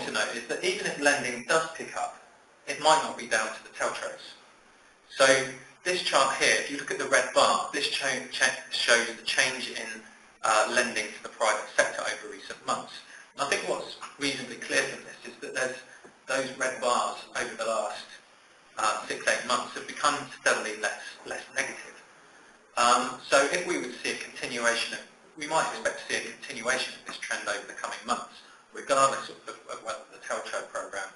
to note is that even if lending does pick up, it might not be down to the TLTROs. So this chart here, if you look at the red bar, this shows the change in lending to the private sector over recent months. And I think what's reasonably clear from this is that there's those red bars over the last 6-8 months have become steadily less negative. So if we would see a continuation of, we might expect to see a continuation of this trend over the coming months, regardless of whether the TLTRO program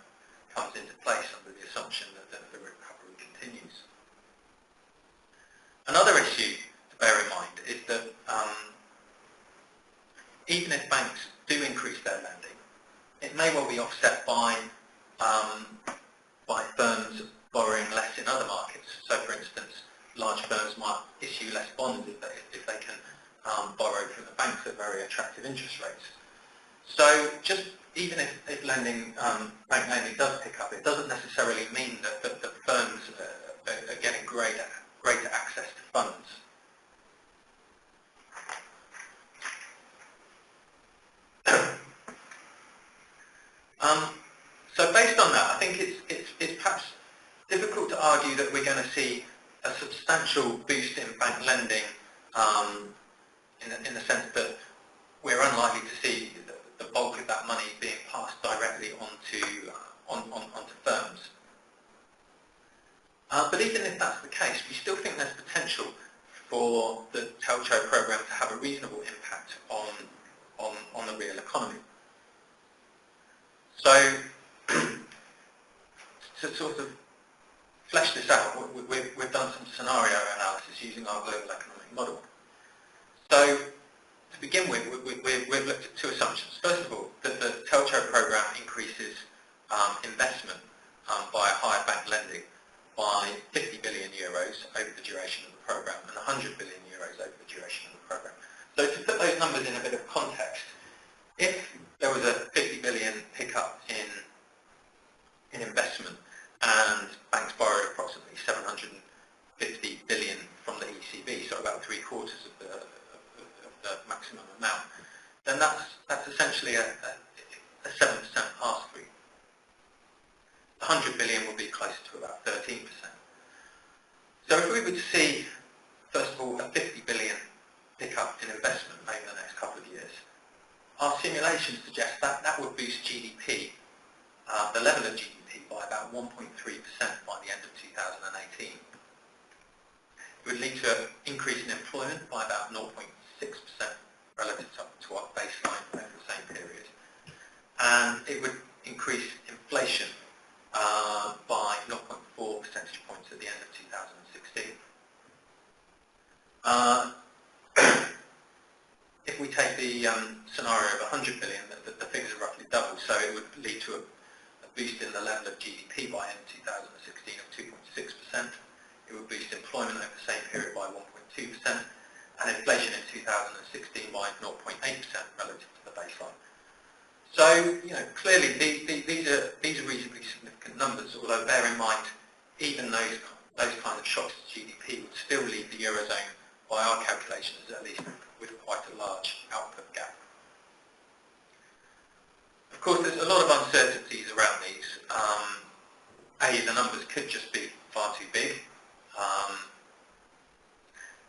comes into place under the assumption that the recovery continues. Another issue to bear in mind is that even if banks do increase their lending, it may well be offset by firms borrowing less in other markets. So, for instance, large firms might issue less bonds if they can borrow from the banks at very attractive interest rates. So, just even if lending, bank lending does pick up, it doesn't necessarily mean that the firms are getting greater access to funds. So based on that, I think it's perhaps difficult to argue that we're going to see a substantial boost in bank lending in the sense that we're unlikely to see the bulk of that money being passed directly onto firms. But even if that's the case, we still think there's potential for the TLTRO program to have a reasonable impact on the real economy. So, to sort of flesh this out, we've done some scenario analysis using our global economic model. So, to begin with, we've looked at two assumptions. First of all, that the TLTRO program increases investment by higher bank lending by 50 billion euros over the duration of the program and 100 billion euros over the duration of the program. So to put those numbers in a bit of context, if there was a 50 billion pickup in investment and banks borrowed approximately 750 billion from the ECB, so about 3/4 of the maximum amount, then that's essentially a 7% pass-through. 100 billion will be closer to about 13%. So if we would see, first of all, a 50 billion pickup in investment over the next couple of years, our simulations suggest that that would boost GDP, the level of GDP, by about 1.3% by the end of 2018. It would lead to an increase in employment by about 0.6% relative to our baseline over the same period. And it would increase inflation by 0.4 percentage points at the end of 2016. If we take the scenario of 100 billion, the figures are roughly double, so it would lead to a boost in the level of GDP by end 2016 of 2.6%. It would boost employment over the same period by 1.2%, and inflation in 2016 by 0.8% relative to the baseline. So, clearly these are reasonably significant numbers, although bear in mind, even those kinds of shocks to GDP would still leave the Eurozone, by our calculations at least, with quite a large output gap. Of course, there's a lot of uncertainties around these. A, the numbers could just be far too big.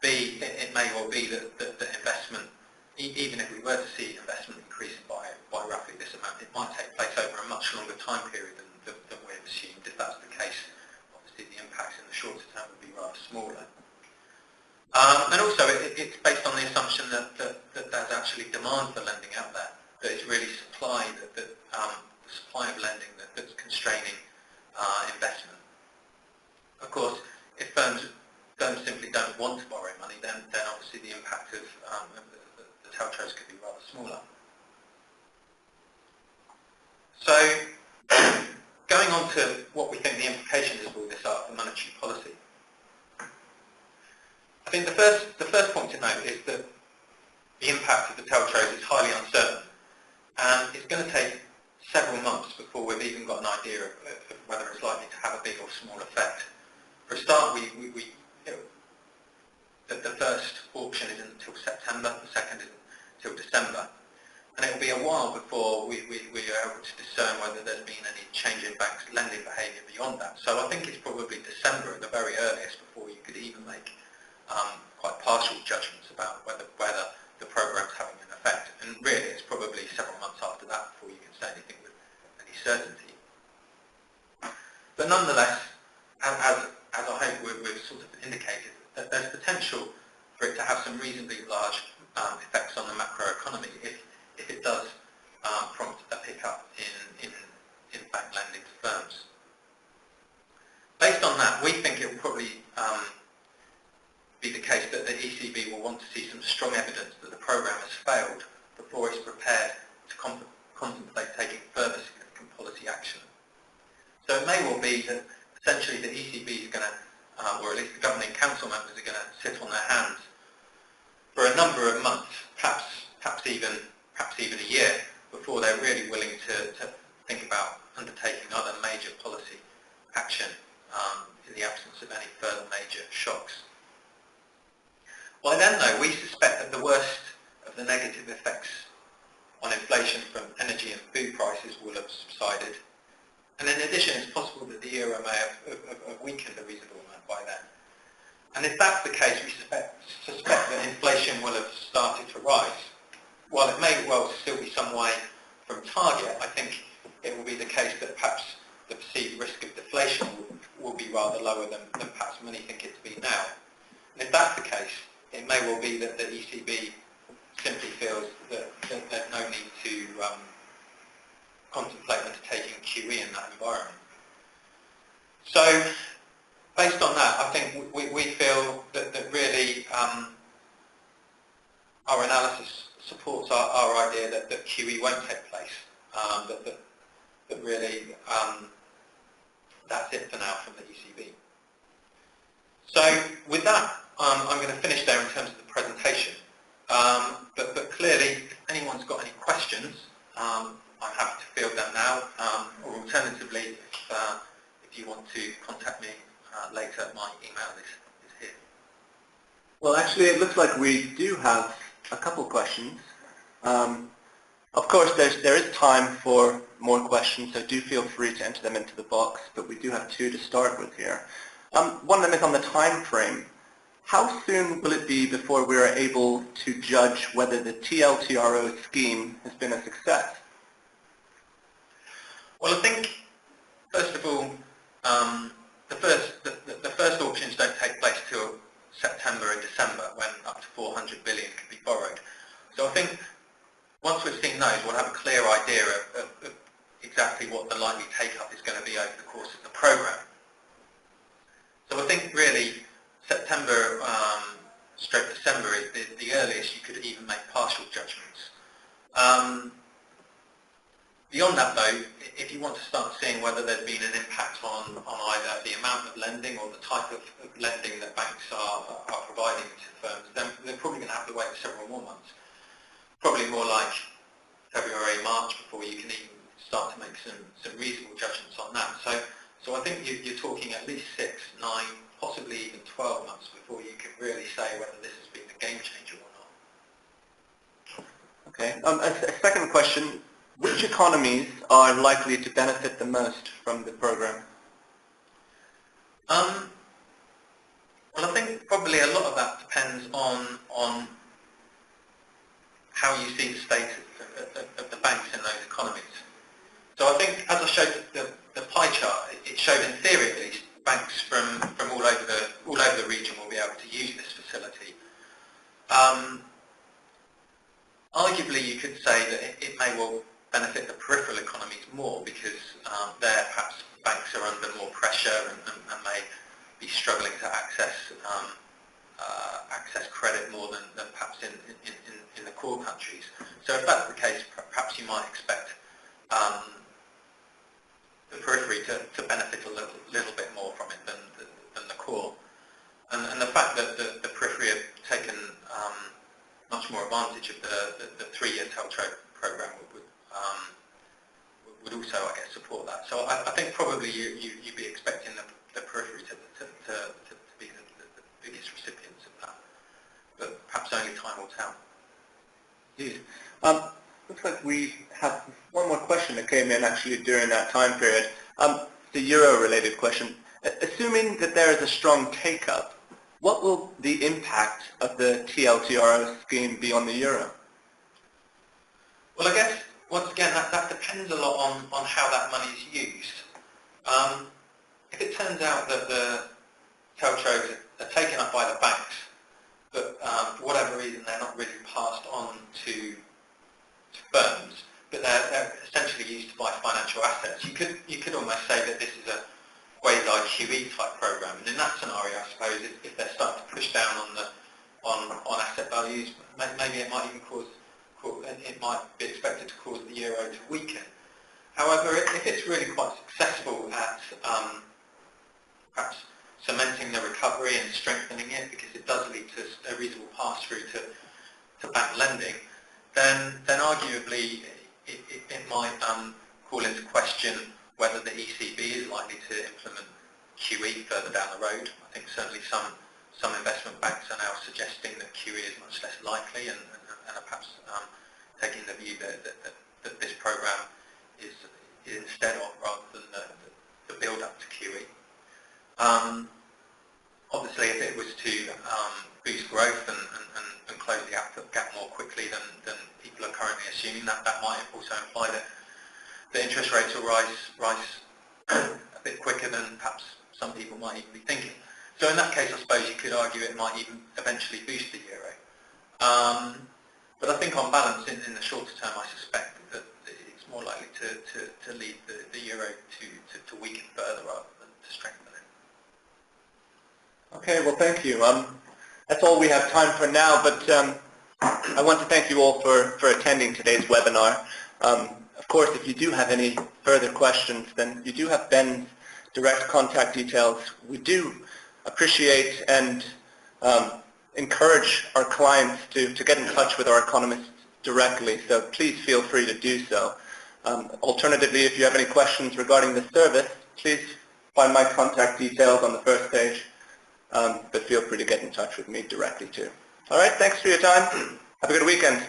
B, it may well be that investment, even if we were to see investment increase by roughly this amount, it might take place over a much longer time period than we've assumed. If that's the case, obviously the impacts in the shorter term would be rather smaller. And also, it's based on the assumption that there's actually demand for lending out there, that it's really supply, the supply of lending that's constraining investment. Of course, if firms simply don't want to borrow money, then obviously the impact of the TLTROs could be rather smaller. So, going on to what we think the implications of all this are for monetary policy. I think the first point to note is that the impact of the TLTROs is highly uncertain, and it's going to take several months before we've even got an idea of whether it's likely to have a big or small effect. For a start, the first auction isn't until September, the second isn't until December, and it will be a while before we are able to discern whether certainty. But nonetheless, as I hope we've sort of indicated, that there's potential for it to have some reasonably large effects on the macroeconomy if it does prompt a pickup in bank lending to firms. Based on that, we think it will probably be the case that the ECB will want to see some strong evidence that the programme has failed before it's prepared to contemplate taking further significant policy action. So it may well be that essentially the ECB is going to, or at least the governing council members are going to sit on their hands for a number of months, perhaps even a year, before they're really willing to think about undertaking other major policy action in the absence of any further major shocks. By then, though, we suspect that the worst of the negative effects on inflation from energy and food prices will have subsided. And in addition, it's possible that the euro may have weakened a reasonable amount by then. And if that's the case, we suspect that inflation will have started to rise. While it may well still be some way from target, I think it will be the case that perhaps the perceived risk of deflation will be rather lower than perhaps many think it to be now. And if that's the case, it may well be that the ECB simply feels that there's no need to contemplate undertaking QE in that environment. So, based on that, I think we feel that really our analysis supports our idea that QE won't take place, that really that's it for now from the ECB. So with that, I'm going to finish there in terms of the presentation. But clearly, if anyone's got any questions, I'm happy to field them now, or alternatively, if you want to contact me later, my email is here. Well, actually, it looks like we do have a couple questions. Of course, there is time for more questions, so do feel free to enter them into the box, but we do have two to start with here. One of them is on the time frame. How soon will it be before we are able to judge whether the TLTRO scheme has been a success? Well, I think, first of all, the first auctions don't take place till September and December, when up to 400 billion can be borrowed. So I think once we've seen those, we'll have a clear idea of exactly what the likely take-up is going to be over the course of the programme. So I think really September stroke December is the earliest you could even make partial judgments. Beyond that though, if you want to start seeing whether there's been an impact on either the amount of lending or the type of lending that banks are providing to firms, then they're probably going to have to wait several more months. Probably more like February, March before you can even start to make some reasonable judgments on that. So I think you're talking at least 6, 9, possibly even 12 months before you can really say whether this has been a game changer or not. Okay. A second question. Which economies are likely to benefit the most from the program? Well, I think probably a lot of that depends on how you see the state of the banks in those economies. So I think, as I showed the pie chart, it showed in theory at least banks from all over the region will be able to use this facility. Arguably, you could say that it may well benefit the peripheral economies more because there perhaps banks are under more pressure and may be struggling to access credit more than perhaps in the core countries. So if that's the case, perhaps you might expect the periphery to benefit a little bit more from it than the core. And the fact that the periphery have taken much more advantage of the 3-year TLTRO program would also, I guess, support that. So I think probably you'd be expecting the periphery to be the biggest recipients of that. But perhaps only time will tell. Indeed. Looks like we have one more question that came in actually during that time period. The euro-related question. Assuming that there is a strong take-up, what will the impact of the TLTRO scheme be on the euro? Well, I guess once again, that depends a lot on how that money is used. If it turns out that the TLTROs are taken up by the banks, but for whatever reason they're not really passed on to firms, but they're essentially used to buy financial assets, you could almost say that this is a quasi-QE type program. And in that scenario, I suppose, if they're starting to push down on asset values, maybe it might even it might be expected to cause the euro to weaken. However, if it's really quite successful at perhaps cementing the recovery and strengthening it, because it does lead to a reasonable pass-through to bank lending, then arguably it might call into question whether the ECB is likely to implement QE further down the road. I think certainly some investment banks are now suggesting that QE is much less likely, and are perhaps taking the view that this program is instead of, rather than the build-up to QE. Obviously, if it was to boost growth and close the output gap more quickly than people are currently assuming, that might also imply that the interest rates will rise a bit quicker than perhaps some people might even be thinking. So in that case, I suppose you could argue it might even eventually boost the euro. But I think on balance, in the shorter term, I suspect that it's more likely to lead the euro to weaken further rather than to strengthen it. Okay, well, thank you. That's all we have time for now, but I want to thank you all for attending today's webinar. Of course, if you do have any further questions, then you do have Ben's direct contact details. We do appreciate and encourage our clients to get in touch with our economists directly, so please feel free to do so. Alternatively, if you have any questions regarding the service, please find my contact details on the first page, but feel free to get in touch with me directly too. All right, thanks for your time. Have a good weekend.